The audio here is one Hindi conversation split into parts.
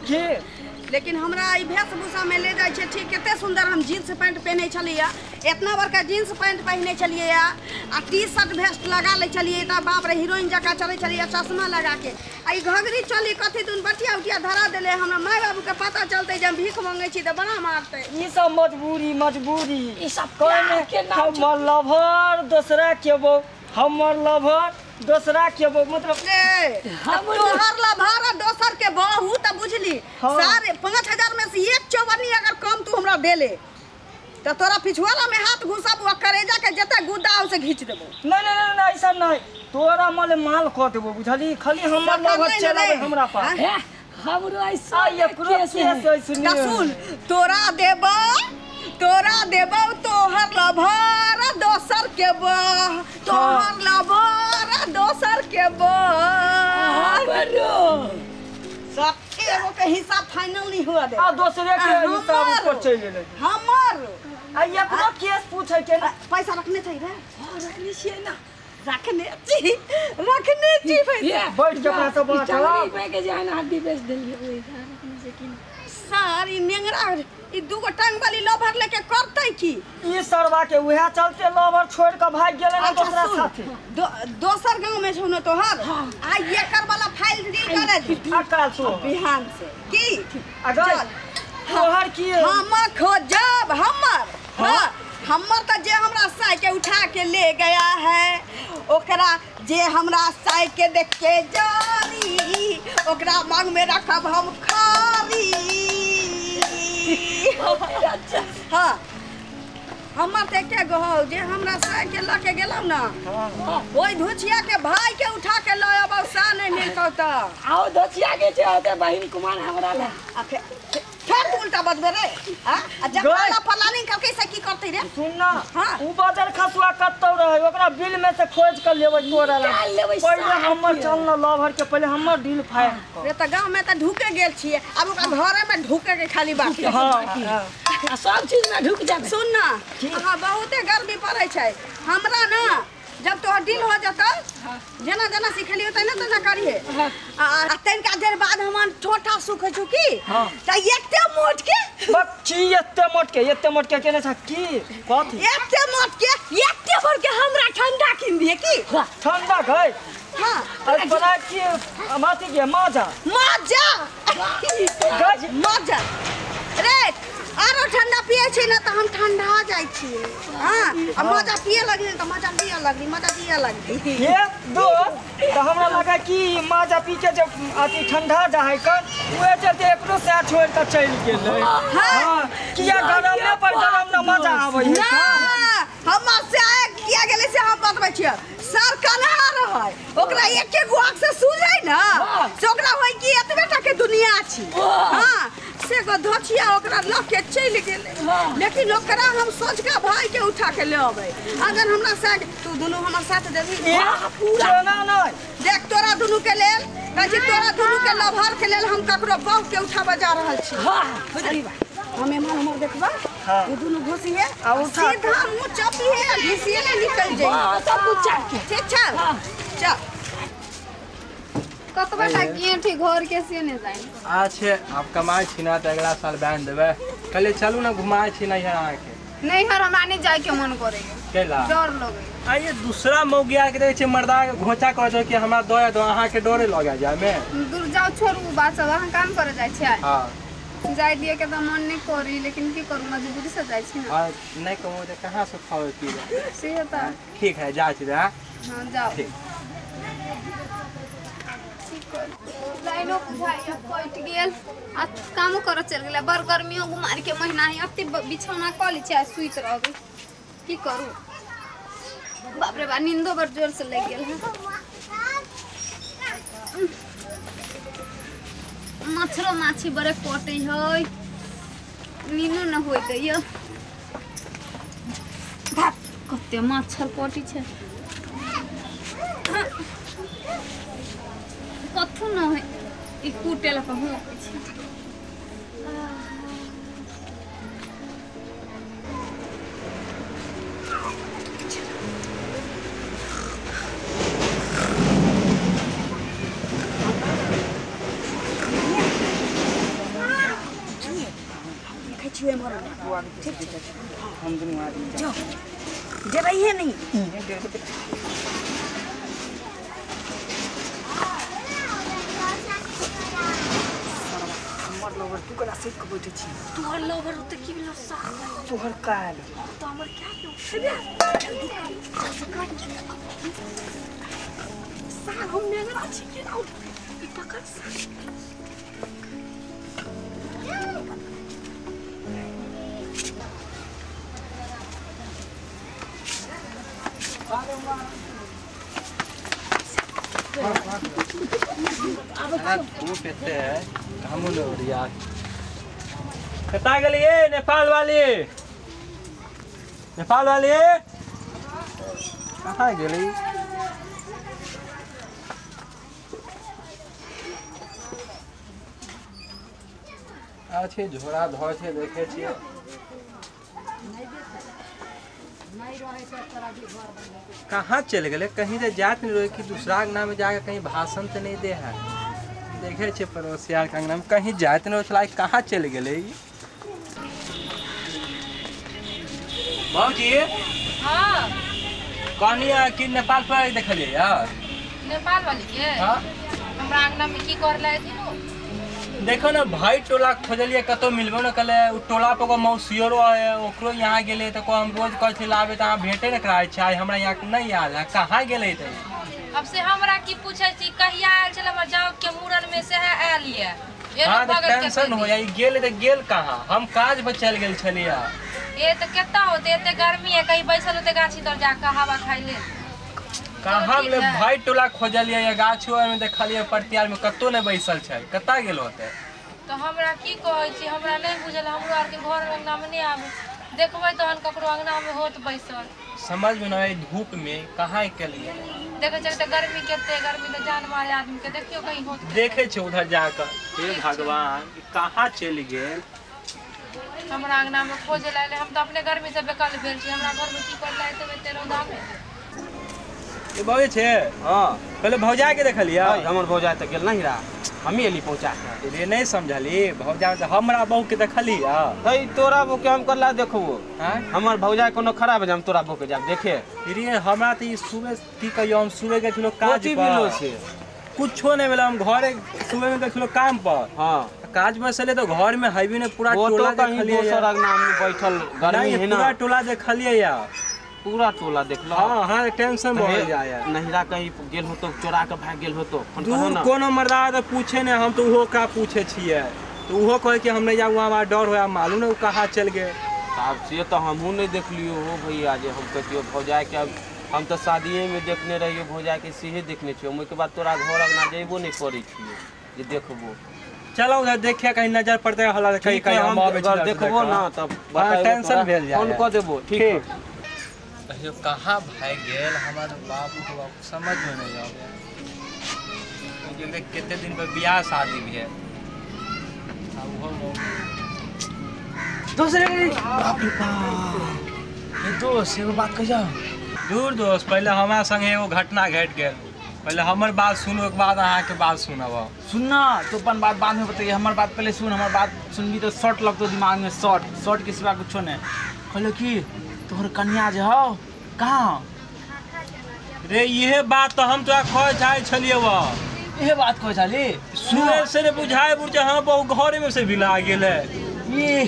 के लेकिन हमरा ई वेशभूषा में ले जाए ठीक कते सुंदर हम जीन्स पैंट पहने छलिए इतना बड़का जीन्स पैंट पहने छलिए आ टी शर्ट वेस्ट लगा ले छलिए त बाप रे हीरोइन जका चले छलिए चश्मा लगा के आ ई घघरी चली कथी दुन बटिया उटिया धरा देले हमरा माय बाबू के पता चलते जे हम भीख मांगे छी त बना मारते ई सब मजबूरी ई सब कोने के नाम हमर लवर दूसरा के वो हमर लवर दूसरा के वो मतलब तोहर लवर दोसर के बहू त बुझली सारे 5000 में से एक चौवन्नी अगर कम तू हमरा देले तो तोरा पिछुआला में हाथ घुसाबू आ करेजा के जते गुद्दा से घींच देबो नहीं ऐसा नहीं तोरा मले माल क देबो बुझली खाली हमर लवर चलावे हमरा पास हमरो ऐसा एकरो केस सुन तोरा देबो तोहर लवर दोसर के तोहर लवर दोसर के सब एगो के हिसाब फाइनल नहीं हुआ दे आ दूसरे के हिसाब ऊपर चल गेले हमर आ एकरो केस पूछे के पैसा रखने चाहिए रे रखने छिए ना रखने छी पैसा बैठ के पैसा बात चावल पे के जान हड्डी बेच देलिए ओइ रखने से कि सारी नेंगरा ई दूगो टांग वाली लवर लेके करतै की ई सरवा के उहे चलते लवर छोड़ के भाग गेले ना दूसरा साथे दोसर गांव में छौ न तोहर आ एकर वाला फाइल डील करे अकाल सो बिहान से की अगर तोहर की हम खोजब हमर त जे हमरा साई के उठा के ले गया है ओकरा जे हमरा साई के देख के जारी ओकरा मांग में रखब हम खारी हाँ हमर ते के गहो जे हमरा साई के ल के गेलौ ना ओइ धुचिया के भाई के उठा के ल अब सा नहीं मिलतौ त आओ धुचिया के छे बहिन कुमार हमरा ले फिर उल्टा बजबे रे हां जब वाला प्लानिंग करके से की करते रे सुन ना उ बाजार खसुआ कत्तौ रहे ओकरा बिल में से खोज कर लेबै तोरा पहिले हमर चल न लवर के पहिले हमर डील फाइल रे त गांव में त ढुके गेल छिए अब ओकरा घरे में ढुके के खाली बात हां सब चीज में ढुक जाबे सुन ना हां बहुते गर्मी पड़ै छै हमरा ना जब तो डील हो जाता जना जना सिखलियो तना तना करिए आ तनका देर बाद हमन छोटा सुख चुकी त एते मोट के बच्ची एते मोट के केने छ की कथि एते मोट के एते भर के हमरा ठंडा किन दिए की ठंडा गई हां आज बना के माटी के मजा रे आरो ठंडा पिए छी ना त हम ठंडा जाय छी हां मजा पिए लगली त मजा दिया लगली ये दोस्त त हमरा लगा कि मजा पी के जब अति ठंडा जाय कर ओए चलते एकरो से छोड़ के चल गेलै हां किया गरम में पर गरम न मजा आबै है हमर से किया गेलै से हम बतबै छी सर कना रहै ओकरा एके गो आंख से सुझै ना से ओकरा होय कि एतबे टा के दुनिया छी हां से गो धोचिया ओकरा ल के चल गेलै लेकिन ओकरा हम सोचका भाई के उठा के ले आबै अगर हमरा से तू दुनु हमर साथ देबी पूरा ना देख तोरा दुनु के लेल कहि तोरा दुनु के लभर के लेल हम ककरो बाऊ के उठाबा जा रहल छी हां हमें मन हमर देखबा वो दुनु घोसी है आ उठा सीधा मुंह चपी है घिसिए ना निकल जाए सब कुछ चाट के ठीक छ चल कतबा टाकी ठीक घर के से ने जाए अच्छे आप कमाई छी ना त अगला साल बैन देबे कल चलू ना घुमाए छी नहीं है के नहीं हर हमरा नहीं जाए के मन करे केला डर लगे आइए दूसरा मौगिया के रहे छै मर्दा घोचा कह दो कि हमरा दो अहाँ के डरे लगा जाय में दूर जाओ छोड़ू बात सब अहाँ काम करे जाए छै हां जाय दिए के त मन नहीं करी लेकिन की करू मजबूरी से जाए छी ना हां नहीं कहूं त कहां से खावे पी से होता ठीक है जा छी हां हां जाओ ठीक लाइनो बुझाइया कट गेल आ काम कर चल गेल बर गर्मियों गुमार के महीना है अति बिछौना क ली छै सुइत रहबे की करू बाप रे बा नींदो बड़ जोर से लग गेल है मछरो माछी बड़े कटे है नीनो न होय दैय भात कते मच्छर कटी छै कथु न है ई कुटेला पर हो छै छुए मर ठीक है हम दोनों आदमी जाओ जे रही है नहीं हमर लोग तू कला सीख के बैठे छी तोहर लोभर होते की बिलो साग तोहर काल तो हमर क्या क्यों साग हम नेगरा छी के आउट ई पकड़ साग धूप एते है हम लोग यार कता गेलिए नेपाल वाली कहाँ गेली अच्छे झोरा धो छे देखे छिए कहाँ चल गए कहीं तो जात नहीं रहे कि दूसरा अंगना में जाकर कहीं भाषण तो नहीं दे है देखे छे पड़ोसिया के अंगना में कहीं जात नहीं चला कहाँ चल गए बाबूजी हाँ कहनी कि नेपाल पर देखलिए यार नेपाल वाली के हाँ हमरा अंगना में की कर ले थी देखो ना भाई टोला खोजलिए कतो मिलबो न कले उ टोला पर को मौसियोरो है ओकरो यहाँ गेले त को हम रोज कहै छी लाबे त अहाँ भेटे न कराय छै हमरा यहाँ नहीं याद है कहाँ गेले त अब से हमरा की पूछे छी कहिया आयल छले हमर जाओ के मूरन में से है आयल ये हाँ तो टेंशन हो जाई गेल त गेल कहाँ हम काज पर चल गेल छलिया ये तो केता होते एते गर्मी है कहीं बैसल होते गाछी तर जाके हवा खाइ ले कहाँ ले भाई टोला खोजलिए या गाछो में देखलिए परतियार में कतो नहीं बैसल छै कता गेल होते तो हमरा की कहै छी हमरा नहीं बुझल हमरो आर के घर अंगना में नहीं आवे देखबै तहन ककरो अंगना में होत बैसल समझ में नहीं धूप में कहाँ के लिए देखे चलते गर्मी केते गर्मी तो जान मारे आदमी के देखियो कहीं होत देखे छे उधर जाकर हे भगवान कहाँ चल गेल हमरा अंगना में खोजे लाले हम तो अपने गर्मी से बेकल भेल छी हमरा घर में की कर लाए ते तेरे रौदा में ये बहुए छे हां पहले भौजा के देखलिया हमर भौजा त गेल नहीं रहा हमी एली पहुंचा के रे नहीं समझली भौजा त हमरा बहू के देखलिया तई तोरा बहू के हम करला देखबो हां हमर भौजा कोनो खराब है हम तोरा बहू के जाब देखे रे हमरा त ई सुबह की कहियो हम सुबह के छलो काज कोची पर बिलो से कुछो नहीं भेला हम घरे सुबह में गेल काम पर हां काज में चले तो घर में हाईवे ने पूरा टोला देखलिए दोसर अंगना में बैठल गर्मी है ना पूरा टोला देखलिए या पूरा टोला देखलो हां हां टेंशन बढ़ जाया नहिरा कहीं गेल हो तो चोरा के भाग गेल हो तो दूर कोनो मर्दा त पूछे ने हम तो उहो का पूछे छिए तो उहो कहे कि हम नहीं जाऊ हमरा डर होया मालूम नहीं कहाँ चल गए अब से तो हमहू नहीं देखलियो हो भैया जे हम कहियो भौजा के अब हम तो शादीए में देखने रहियो भौजा के सीधे देखने छियो ओइ के बाद तोरा घर अंगना जेबो नहीं करै छियो जे देखबो चलो उधर देखिए कहीं नजर पड़ते हला कहीं कहीं हम आबे छी देखबो ना तब टेंशन भेल जाए फोन क देबो ठीक है कहियो कहाँ भाग गेल हमारे बाबू को समझ में नहीं आवे क्योंकि कितने दिन पर ब्याह शादी भी है दूसरे बाप रे बाप ये दोस्त एगो बात कह जा दूर दोस्त पहले हमारा संगे एगो घटना घट गेल पहले हमर बात सुनो के बाद अहाँ के बात सुनब सुनना तो अपन बात बाद में बताइए हमर बात पहले सुन हमर बात सुनबी तो शॉर्ट लगतो दिमाग में शॉर्ट के सिवा कुछो नहीं कहलो कि तोहर कन्या जे हो कहाँ रे ये बात तो हम तोरा कह चाहे छलिए वा ये बात कह चाली सुने से ने बुझाए बुझे हम बहु घरे में से बिला गेले ये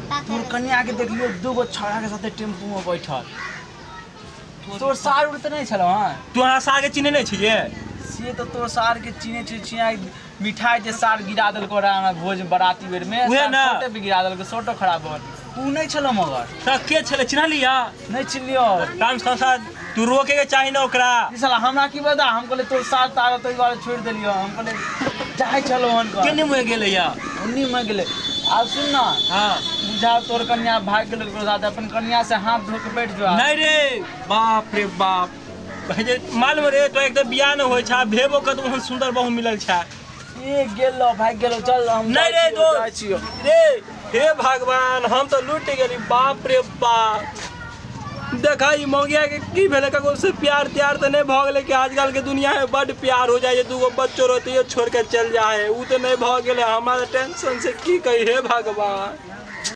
तोहर कन्या के देख लियो दो गो छौड़ा के साथे टेम्पू में बैठल तोर सार उड़ते नहीं छलो हां तू हमरा सार के चिन्हे नहीं छिए से तो तोर सार के चिन्हे छिया मिठाई जे सार गिरा देल को रहा भोज बराती बेर में छोटे पे गिरा देल को सोटो खराब हो उ नहीं छलो मगर त के छले चिन्हलिया नहीं चिन्हियो टाइम संसार तू रोके के चाहिए ना ओकरा ई साला हमरा की बता हम कहले तोर सार तार तो ई बार छोड़ देलियो हम कहले जाय चलो हन को केने में गेले या उन्नी में गेले आ सुन ना हां बुझा तोर कन्या भाग गेल को साथ अपन कन्या से हाथ धो के बैठ जा नहीं रे बाप रे बाप भजे मालूम रे तो एकदम बियाह न होय छा भेबो क तो सुंदर बहु मिलल छा ये गेलो भाग गेलो चल हम नहीं रे दो रे हे भगवान हम तो लूट गेली बाप रे बाप देखा ई मौगिया के की भेले कगो से प्यार त्यार तो नहीं भ गेले कि आजकल के दुनिया में बड़ प्यार हो जाए दूगो बच्चों रहते छोड़ के चल जाए उ तो नहीं भ गेले हमारा टेंशन से की कही हे भगवान